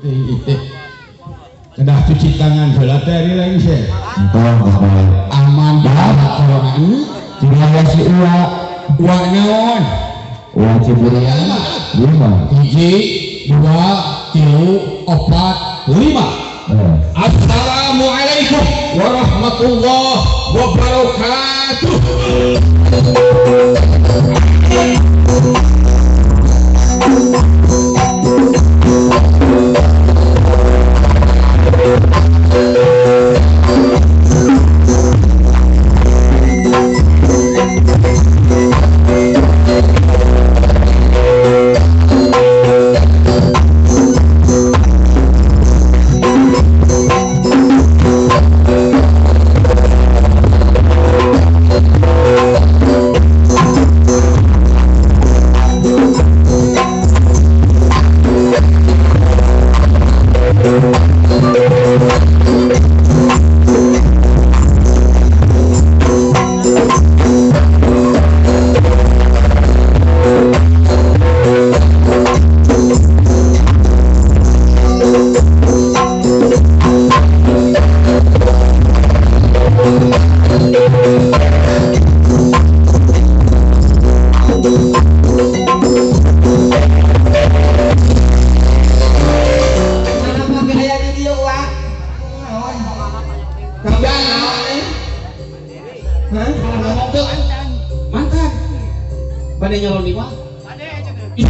Itu kena cuci tangan belatari lagi sih. Aman banget. Tidak si uak. Uak naon? Uak ciburian. 5. Hiji, 2, 3, 4, 5. Assalamualaikum warahmatullahi wabarakatuh. Pada nyalon di mana? Iya.